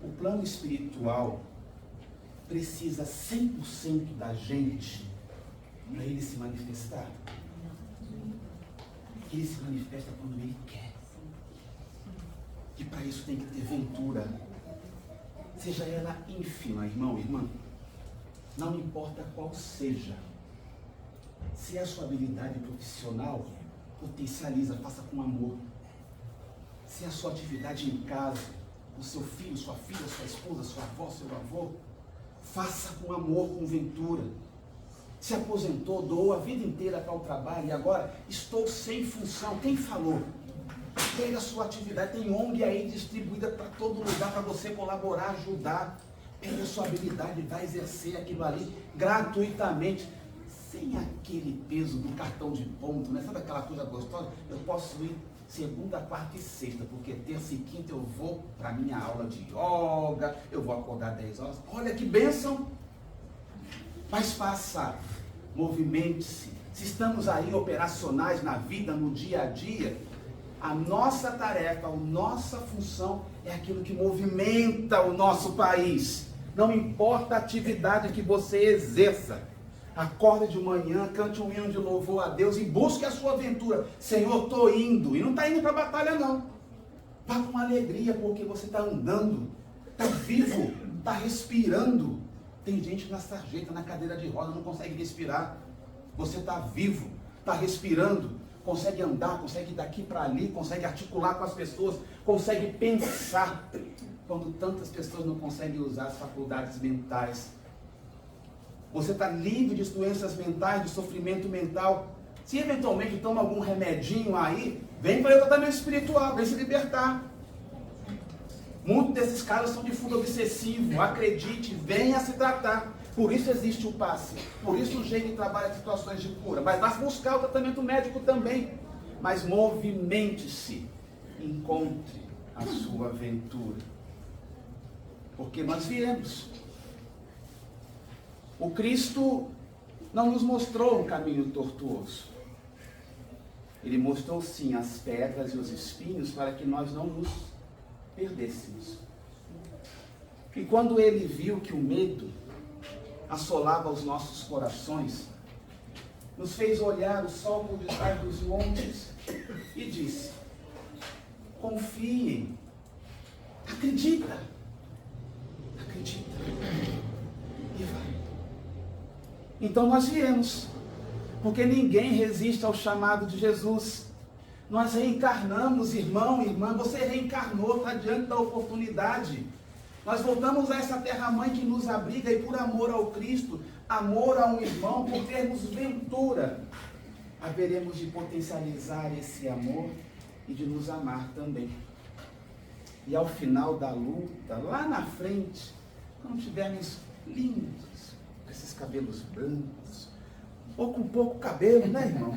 O plano espiritual precisa 100% da gente para ele se manifestar. Ele se manifesta quando ele quer. E para isso tem que ter ventura. Seja ela ínfima, irmão, irmã. Não importa qual seja. Se é a sua habilidade profissional, potencializa, faça com amor. Se é a sua atividade em casa, o seu filho, sua filha, sua esposa, sua avó, seu avô, faça com amor, com ventura. Se aposentou, doou a vida inteira para o trabalho e agora estou sem função. Quem falou? Pega a sua atividade, tem ONG aí distribuída para todo lugar para você colaborar, ajudar. Pega a sua habilidade e vai exercer aquilo ali gratuitamente, sem aquele peso do cartão de ponto, né? Sabe aquela coisa gostosa? Eu posso ir segunda, quarta e sexta, porque terça e quinta eu vou para minha aula de yoga, eu vou acordar 10 horas. Olha que bênção! Mas faça, movimente-se. Se estamos aí operacionais na vida, no dia a dia, a nossa tarefa, a nossa função é aquilo que movimenta o nosso país. Não importa a atividade que você exerça. Acorda de manhã, cante um hino de louvor a Deus e busque a sua aventura. Senhor, estou indo. E não está indo para a batalha, não. Vá com alegria, porque você está andando, está vivo, está respirando. Tem gente na sarjeta, na cadeira de roda, não consegue respirar. Você está vivo, está respirando, consegue andar, consegue ir daqui para ali, consegue articular com as pessoas, consegue pensar. Quando tantas pessoas não conseguem usar as faculdades mentais. Você está livre de doenças mentais, de sofrimento mental. Se eventualmente toma algum remedinho aí, vem para o tratamento espiritual, vem se libertar. Muitos desses casos são de fundo obsessivo. Acredite, venha se tratar. Por isso existe o passe. Por isso o jeito trabalha situações de cura. Mas vá buscar o tratamento médico também. Mas movimente-se. Encontre a sua aventura. Porque nós viemos. O Cristo não nos mostrou um caminho tortuoso. Ele mostrou sim as pedras e os espinhos para que nós não nos perdêssemos. E quando ele viu que o medo assolava os nossos corações, nos fez olhar o sol por detrás dos montes e disse: confiem, acredita, acredita, e vai. Então nós viemos, porque ninguém resiste ao chamado de Jesus. Nós reencarnamos, irmão, irmã, você reencarnou, está diante da oportunidade. Nós voltamos a essa terra-mãe que nos abriga e por amor ao Cristo, amor a um irmão, por termos ventura, haveremos de potencializar esse amor e de nos amar também. E ao final da luta, lá na frente, quando estivermos lindos, com esses cabelos brancos, ou com pouco cabelo, né, irmão?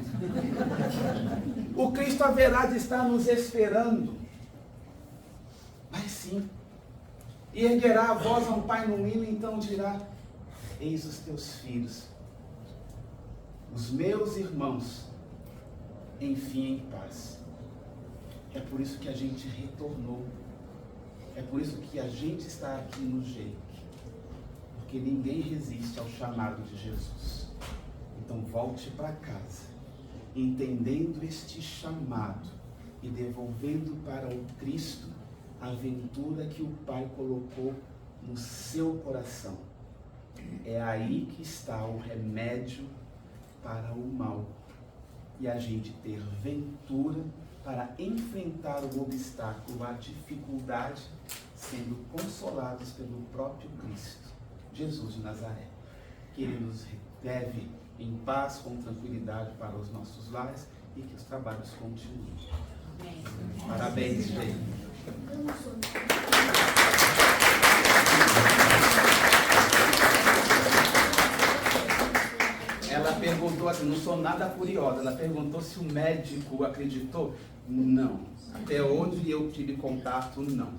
O Cristo haverá de estar nos esperando. Mas sim. E erguerá a voz a um pai no hino, e então dirá: eis os teus filhos, os meus irmãos, enfim em paz. É por isso que a gente retornou. É por isso que a gente está aqui no Jeque. Porque ninguém resiste ao chamado de Jesus. Então volte para casa, entendendo este chamado e devolvendo para o Cristo a aventura que o Pai colocou no seu coração. É aí que está o remédio para o mal. E a gente ter ventura para enfrentar o obstáculo, a dificuldade, sendo consolados pelo próprio Cristo, Jesus de Nazaré. que Ele nos leve em paz, com tranquilidade para os nossos lares e que os trabalhos continuem. Amém. Parabéns, gente. Ela perguntou assim, não sou nada curiosa, ela perguntou se o médico acreditou. Não. Até onde eu tive contato, não.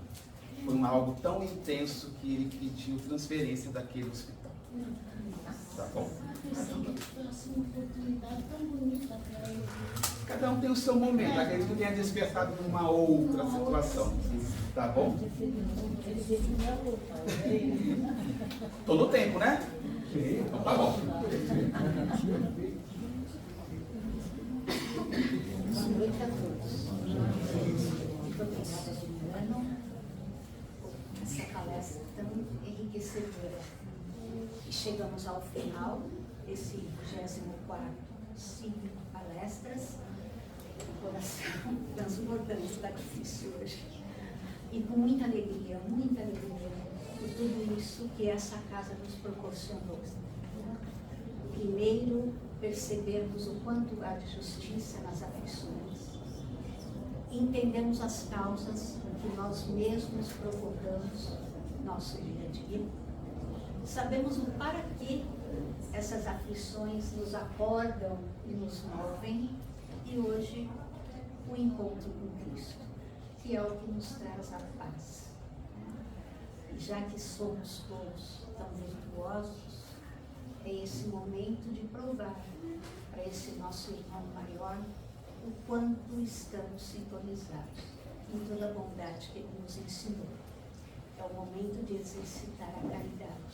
Foi algo tão intenso que ele pediu transferência daquele hospital. Tá bom? Cada um tem o seu momento. Acredito que tenha despertado numa outra situação. Tá bom? Tô no tempo, né? Então tá bom. Boa noite a todos. Muito obrigada, Juliano, por essa palestra tão enriquecedora. E chegamos ao final desse 24º ciclo de palestras. O coração transbordante, está difícil hoje. E com muita alegria por tudo isso que essa casa nos proporcionou. Primeiro, percebermos o quanto há de justiça nas aflições. Entendemos as causas que nós mesmos provocamos no nosso dia a dia. Sabemos o para que essas aflições nos acordam e nos movem. E hoje, o encontro com Cristo, que é o que nos traz a paz. E já que somos todos tão virtuosos, é esse momento de provar para esse nosso irmão maior o quanto estamos sintonizados em toda a bondade que ele nos ensinou. É o momento de exercitar a caridade.